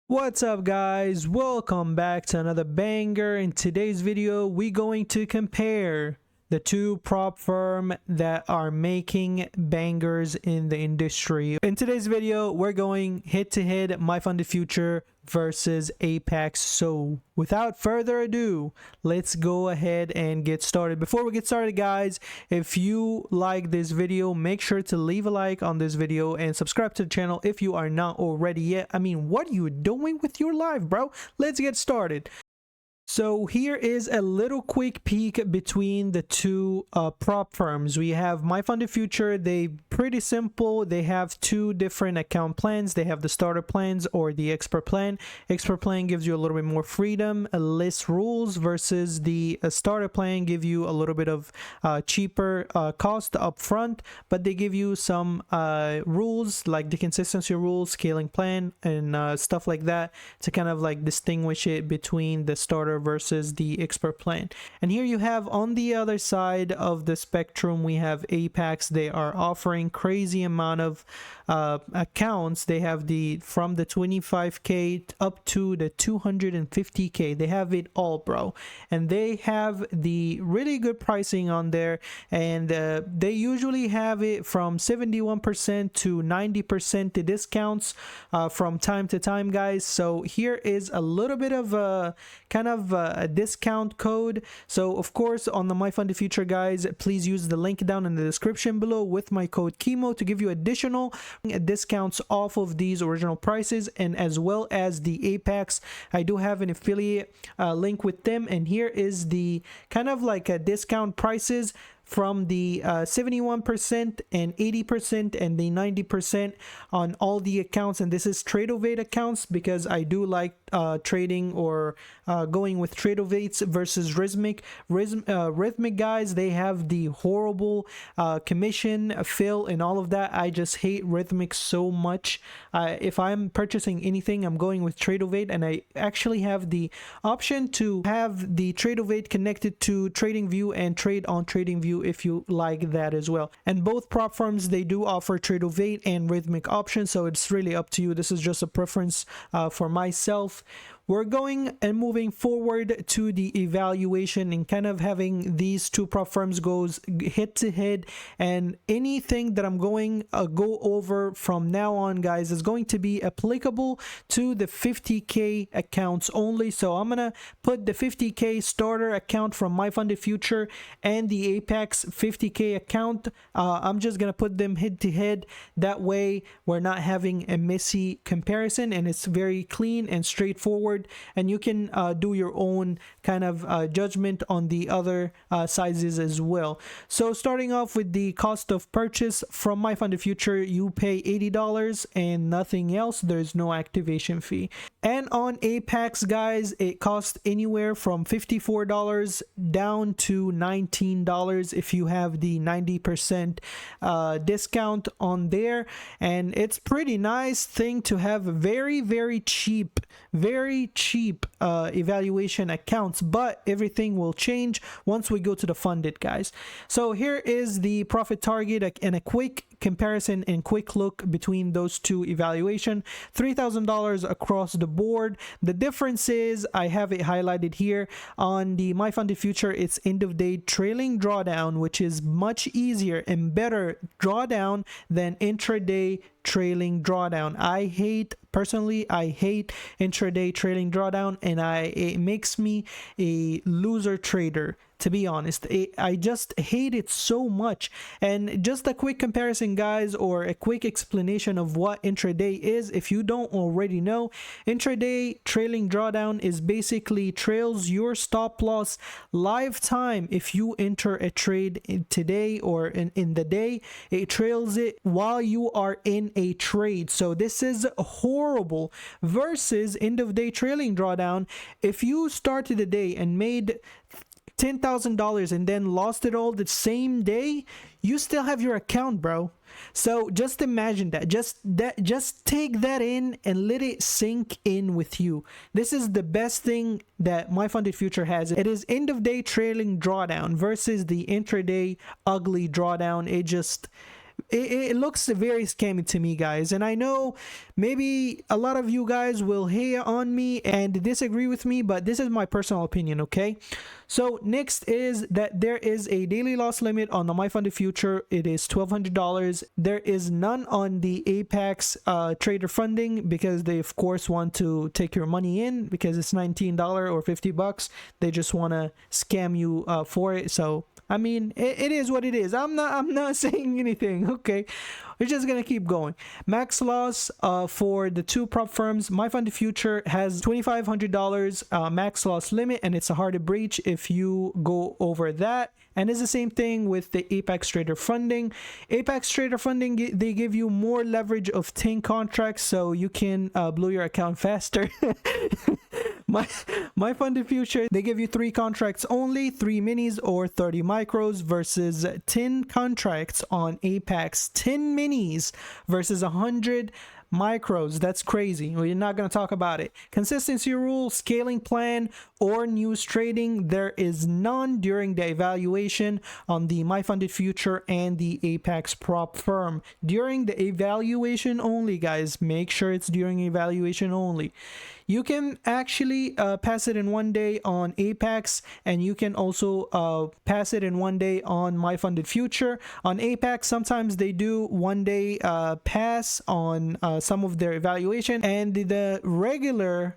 What's up guys, welcome back to another banger. In today's video we're going to compare the two prop firms that are making bangers in the industry. In today's video we're going head to head MyFundedFutures versus Apex. So without further ado, let's go ahead and get started. Before we get started guys, if you like this video, make sure to leave a like on this video and subscribe to the channel if you are not already yet. I mean, what are you doing with your life, bro? Let's get started. So here is a little quick peek between the two prop firms. We have MyFundedFutures. They pretty simple. They have two different account plans. They have the starter plans or the expert plan. Expert plan gives you a little bit more freedom, less rules, versus the starter plan give you a little bit of cheaper cost up front, but they give you some rules like the consistency rules, scaling plan, and stuff like that to kind of like distinguish it between the starter versus the expert plan. And here you have on the other side of the spectrum, we have Apex. They are offering crazy amount of accounts. They have from the 25k up to the 250k. They have it all, bro, and they have the really good pricing on there, and they usually have it from 71% to 90% discounts from time to time, guys. So here is a little bit of a kind of a discount code. So of course on the MyFundedFutures guys, please use the link down in the description below with my code Kemo to give you additional discounts off of these original prices. And as well as the Apex, I do have an affiliate link with them, and here is the kind of like a discount prices from the 71% and 80% and the 90% on all the accounts. And this is Tradeovate accounts because I do like trading or going with Tradeovates versus Rhythmic. Rhythmic guys, they have the horrible commission fill and all of that. I just hate Rhythmic so much. If I'm purchasing anything, I'm going with Tradeovate, and I actually have the option to have the Tradeovate connected to TradingView and trade on TradingView if you like that as well. And both prop firms, they do offer Tradeovate and Rhythmic options, so it's really up to you. This is just a preference for myself. We're going and moving forward to the evaluation and kind of having these two prop firms goes head to head, and anything that I'm going go over from now on guys is going to be applicable to the 50k accounts only. So I'm gonna put the 50k starter account from MyFundedFutures and the Apex 50k account. I'm just gonna put them head to head. That way we're not having a messy comparison and it's very clean and straightforward, and you can do your own kind of judgment on the other sizes as well. So starting off with the cost of purchase from MyFundedFutures, you pay $80 and nothing else. There's no activation fee. And on Apex guys, it costs anywhere from $54 down to $19 if you have the 90% discount on there. And it's pretty nice thing to have very cheap evaluation accounts, but everything will change once we go to the funded guys. So here is the profit target and a quick comparison and quick look between those two evaluation. $3,000 across the board. The difference is, I have it highlighted here on the MyFundedFutures, it's end of day trailing drawdown, which is much easier and better drawdown than intraday trailing drawdown. Personally I hate intraday trailing drawdown, and it makes me a loser trader, to be honest. I just hate it so much. And just a quick comparison guys, or a quick explanation of what intraday is if you don't already know. Intraday trailing drawdown is basically trails your stop loss lifetime. If you enter a trade today or in the day, it trails it while you are in a trade. So this is horrible. Versus end of day trailing drawdown, if you started the day and made $10,000 and then lost it all the same day, you still have your account, bro. So just imagine that. Just take that in and let it sink in with you. This is the best thing that MyFundedFutures has. It is end of day trailing drawdown versus the intraday ugly drawdown. it looks very scammy to me, guys. And I know maybe a lot of you guys will hate on me and disagree with me, but this is my personal opinion, okay? So next is that there is a daily loss limit on the MyFunded Future. It is $1,200. There is none on the Apex trader funding, because they of course want to take your money in, because it's $19 or $50. They just want to scam you for it. So I mean, it is what it is. I'm not saying anything. Okay, we're just gonna keep going. Max loss for the two prop firms. MyFunded Future has $2,500 max loss limit, and it's a hard to breach if you go over that. And it's the same thing with the Apex Trader funding. Apex Trader funding, they give you more leverage of 10 contracts, so you can blow your account faster. MyFunded Future, they give you 3 contracts only, 3 minis or 30 micros, versus 10 contracts on Apex. 10 minis versus 100 micros. That's crazy. We're not going to talk about it. Consistency rule, scaling plan, or news trading, there is none during the evaluation on the MyFunded Future and the Apex prop firm. During the evaluation only, guys. Make sure it's during evaluation only. You can actually pass it in 1 day on Apex, and you can also pass it in 1 day on MyFunded Future. On Apex, sometimes they do 1 day pass on some of their evaluation, and the regular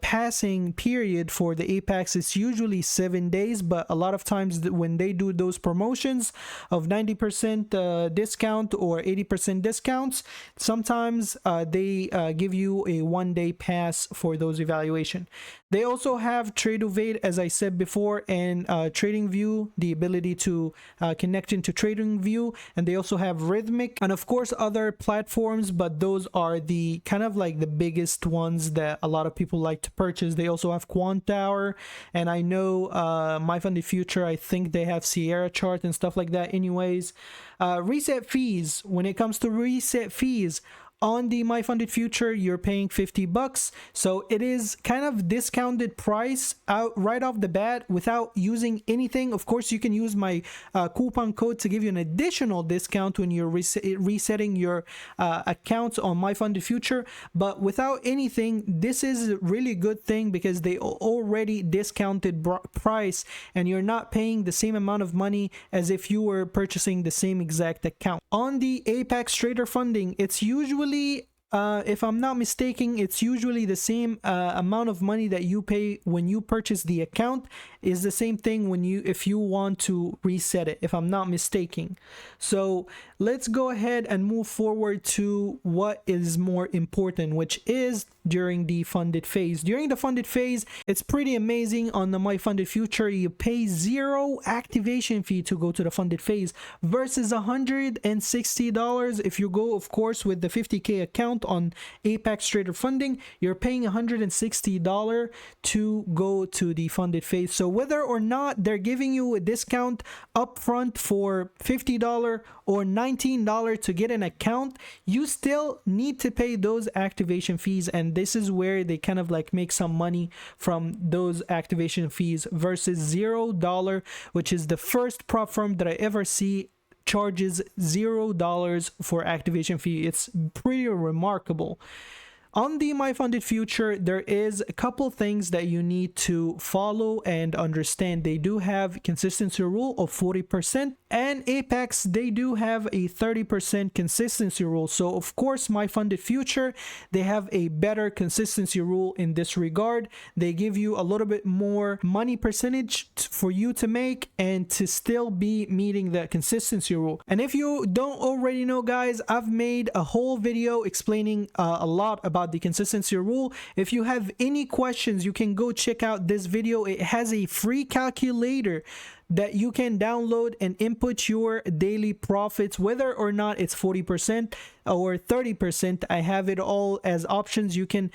passing period for the Apex is usually 7 days. But a lot of times when they do those promotions of 90% discount or 80% discounts, sometimes they give you a 1 day pass for those evaluation. They also have Trade Evade, as I said before, and Trading View, the ability to connect into Trading View, and they also have Rhythmic, and of course other platforms, but those are the kind of like the biggest ones that a lot of people like to purchase. They also have Quant Tower, and I know MyFunded Future, I think they have Sierra Chart and stuff like that. Anyways, reset fees. When it comes to reset fees, on the MyFunded Future, you're paying $50, so it is kind of discounted price out right off the bat without using anything. Of course, you can use my coupon code to give you an additional discount when you're resetting your accounts on MyFunded Future, but without anything, this is a really good thing because they already discounted price, and you're not paying the same amount of money as if you were purchasing the same exact account. On the Apex Trader funding, it's usually if I'm not mistaken, it's usually the same amount of money that you pay when you purchase the account is the same thing when if you want to reset it, if I'm not mistaken. So let's go ahead and move forward to what is more important, which is during the funded phase. During the funded phase, it's pretty amazing. On the MyFunded Future, you pay 0 activation fee to go to the funded phase versus $160 if you go, of course, with the 50k account. On Apex Trader funding, you're paying $160 to go to the funded phase. So whether or not they're giving you a discount upfront for $50 or $19 to get an account, you still need to pay those activation fees, and this is where they kind of like make some money from those activation fees versus $0, which is the first prop firm that I ever see charges $0 for activation fee. It's pretty remarkable. On the MyFunded Future, there is a couple things that you need to follow and understand. They do have consistency rule of 40%, and Apex, they do have a 30% consistency rule. So of course, MyFunded Future, they have a better consistency rule in this regard. They give you a little bit more money percentage for you to make and to still be meeting the consistency rule. And if you don't already know, guys, I've made a whole video explaining a lot about the consistency rule. If you have any questions, you can go check out this video. It has a free calculator that you can download and input your daily profits, whether or not it's 40% or 30%. I have it all as options. You can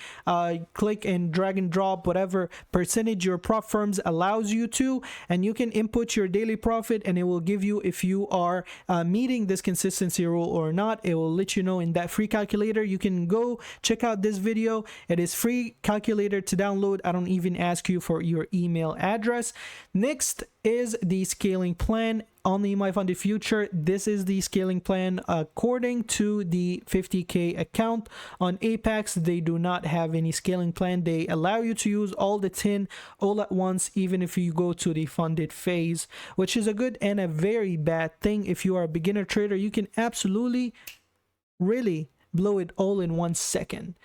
click and drag and drop whatever percentage your prop firms allows you to, and you can input your daily profit, and it will give you if you are meeting this consistency rule or not. It will let you know in that free calculator. You can go check out this video. It is free calculator to download. I don't even ask you for your email address. Next is the scaling plan. on the MyFunded Future, this is the scaling plan according to the 50K account. On Apex, they do not have any scaling plan. They allow you to use all the 10 all at once, even if you go to the funded phase, which is a good and a very bad thing. If you are a beginner trader, you can absolutely really blow it all in 1 second.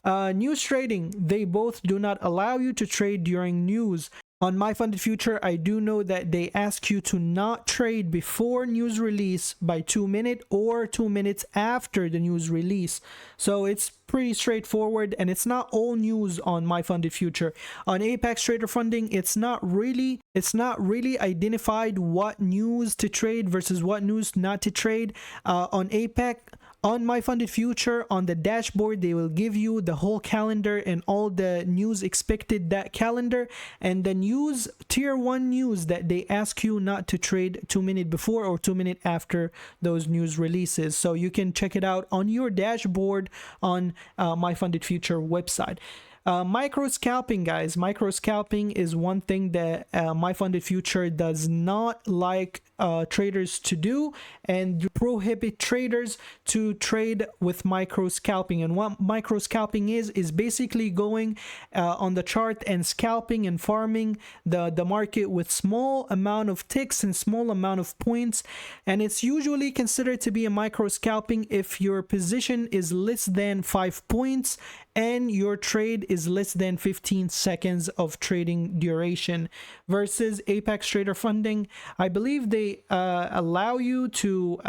News trading, they both do not allow you to trade during news. On MyFunded Future, I do know that they ask you to not trade before news release by 2 minutes or 2 minutes after the news release. So it's pretty straightforward, and it's not all news on MyFunded Future. On Apex Trader Funding, it's not really identified what news to trade versus what news not to trade. On Apex, on MyFunded Future, on the dashboard, they will give you the whole calendar and all the news expected that calendar, and the news, tier 1 news that they ask you not to trade 2 minutes before or 2 minutes after those news releases. So you can check it out on your dashboard on MyFunded Future website. Micro scalping, guys. Micro scalping is one thing that MyFunded Future does not like traders to do, and prohibit traders to trade with micro scalping. And what micro scalping is basically going on the chart and scalping and farming the market with small amount of ticks and small amount of points. And it's usually considered to be a micro scalping if your position is less than 5 points and your trade is less than 15 seconds of trading duration. Versus Apex Trader Funding, I believe they allow you to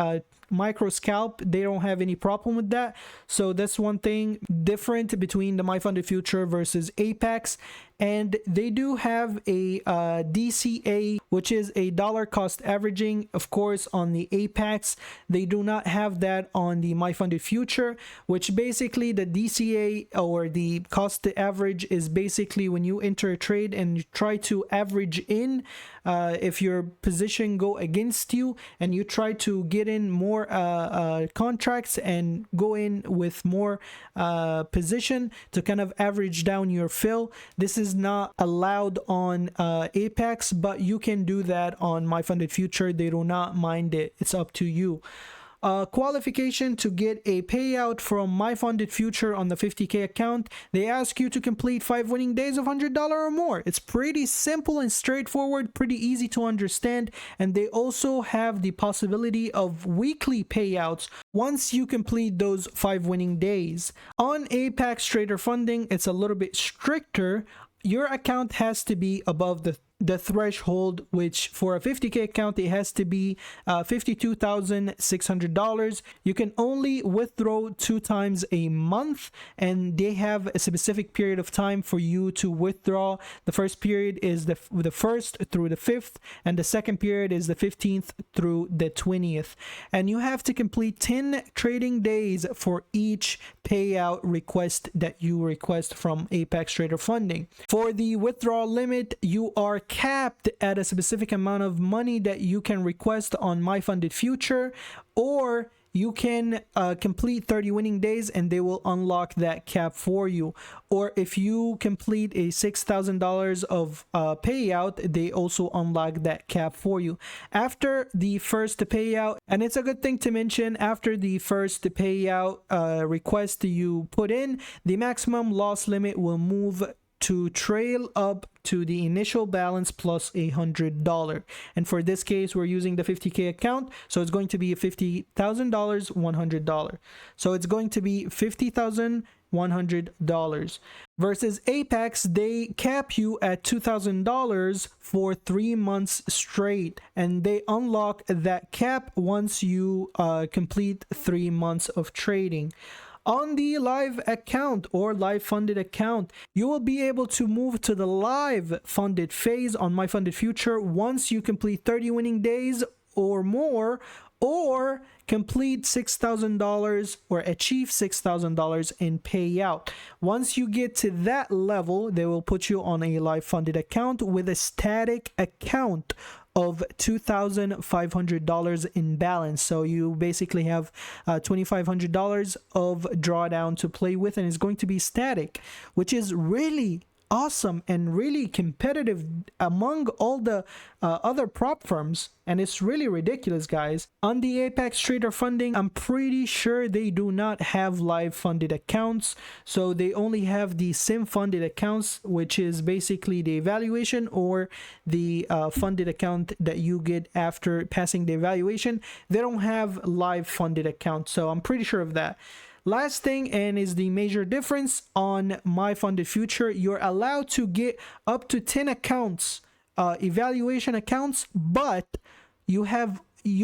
micro scalp. They don't have any problem with that. So that's one thing different between the MyFunded Future versus Apex. And they do have a DCA, which is a dollar cost averaging. Of course, on the Apex, they do not have that on the MyFunded Future, which basically the DCA, or the cost to average, is basically when you enter a trade and you try to average in, if your position go against you and you try to get in more contracts and go in with more position to kind of average down your fill. This is not allowed on Apex, but you can do that on MyFunded Future. They do not mind it. It's up to you. Qualification to get a payout from MyFunded Future on the 50K account, they ask you to complete 5 winning days of $100 or more. It's pretty simple and straightforward, pretty easy to understand, and they also have the possibility of weekly payouts once you complete those 5 winning days. On Apex Trader Funding, it's a little bit stricter. Your account has to be above the threshold, which for a 50K account, it has to be $52,600. You can only withdraw 2 times a month, and they have a specific period of time for you to withdraw. The first period is the 1st through the 5th, and the second period is the 15th through the 20th. And you have to complete 10 trading days for each payout request that you request from Apex Trader Funding. For the withdrawal limit, you are capped at a specific amount of money that you can request on MyFunded Future, or you can complete 30 winning days and they will unlock that cap for you. Or if you complete a $6,000 of payout, they also unlock that cap for you. After the first payout, and it's a good thing to mention, after the first payout request you put in, the maximum loss limit will move to trail up to the initial balance plus $100. And for this case, we're using the 50K account, so it's going to be $50,000, $100. So it's going to be $50,100. Versus Apex, they cap you at $2,000 for 3 months straight, and they unlock that cap once you complete 3 months of trading. On the live account or live funded account, you will be able to move to the live funded phase on MyFunded Future once you complete 30 winning days or more, or complete $6,000 or achieve $6,000 in payout. Once you get to that level, they will put you on a live funded account with a static account of $2,500 in balance. So you basically have $2,500 of drawdown to play with, and it's going to be static, which is really awesome and really competitive among all the other prop firms, and it's really ridiculous, guys. On the Apex Trader Funding, I'm pretty sure they do not have live funded accounts, so they only have the sim funded accounts, which is basically the evaluation or the funded account that you get after passing the evaluation. They don't have live funded accounts, so I'm pretty sure of that. Last thing, and is the major difference on MyFundedFuture, you're allowed to get up to 10 accounts, evaluation accounts, but you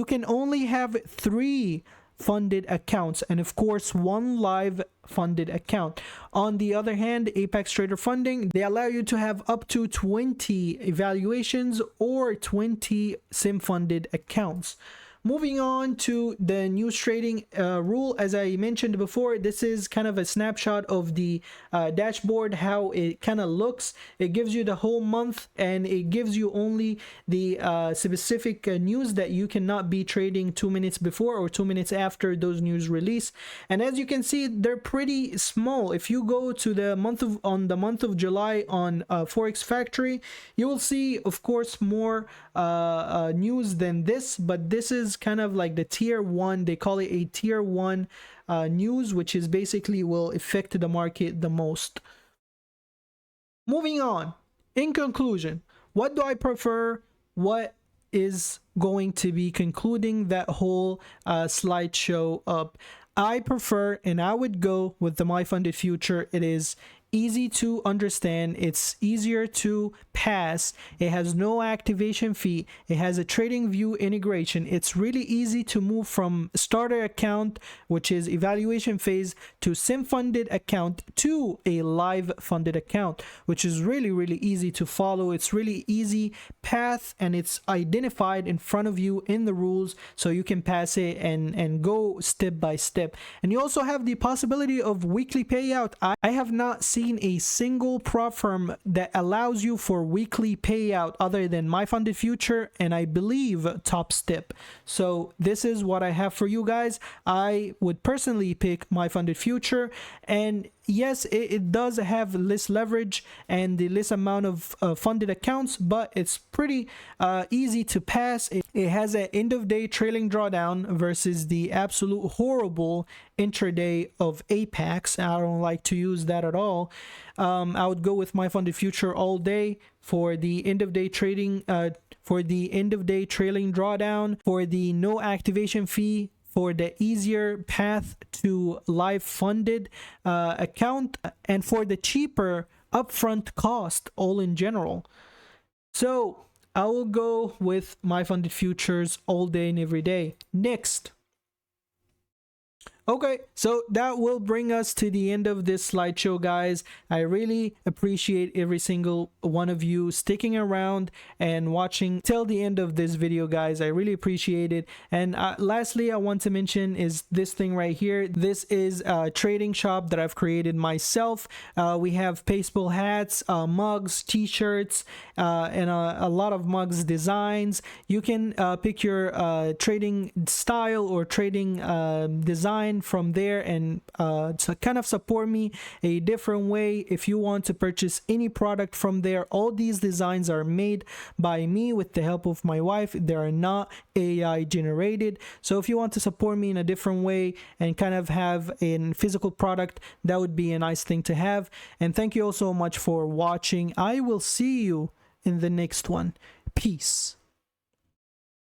can only have 3 funded accounts, and of course 1 live funded account. On the other hand, Apex Trader Funding, they allow you to have up to 20 evaluations or 20 sim funded accounts. Moving on to the news trading rule, as I mentioned before, this is kind of a snapshot of the dashboard, how it kind of looks. It gives you the whole month, and it gives you only the specific news that you cannot be trading 2 minutes before or 2 minutes after those news release. And as you can see, they're pretty small. If you go to the month of July on Forex Factory, you will see, of course, more news than this, but this is kind of like the tier 1. They call it a tier 1 news, which is basically will affect the market the most. Moving on, in conclusion, what do I prefer? What is going to be concluding that whole slideshow up? I prefer, and I would go with the MyFundedFuture. It is easy to understand, it's easier to pass, it has no activation fee, it has a trading view integration. It's really easy to move from starter account, which is evaluation phase, to sim funded account to a live funded account, which is really easy to follow. It's really easy path, and it's identified in front of you in the rules, so you can pass it and go step by step. And you also have the possibility of weekly payout. I have not seen a single prop firm that allows you for weekly payout other than MyFundedFuture and I believe Top Step. So this is what I have for you guys. I would personally pick MyFundedFuture, and yes, it does have less leverage and the less amount of funded accounts, but it's pretty easy to pass. It has an end of day trailing drawdown versus the absolute horrible intraday of Apex. I don't like to use that at all. I would go with MyFundedFuture all day for the end of day trading, for the end of day trailing drawdown, for the no activation fee, for the easier path to live funded account, and for the cheaper upfront cost all in general. So I will go with MyFundedFutures all day and every day. Next. Okay, so that will bring us to the end of this slideshow, guys. I really appreciate every single one of you sticking around and watching till the end of this video, guys. I really appreciate it. And lastly, I want to mention is this thing right here. This is a trading shop that I've created myself. We have baseball hats, mugs, t-shirts, and a lot of mugs designs. You can pick your trading style or trading design from there, and to kind of support me a different way. If you want to purchase any product from there, all these designs are made by me with the help of my wife. They are not AI generated. So if you want to support me in a different way and kind of have a physical product, that would be a nice thing to have. And thank you all so much for watching. I will see you in the next one. Peace.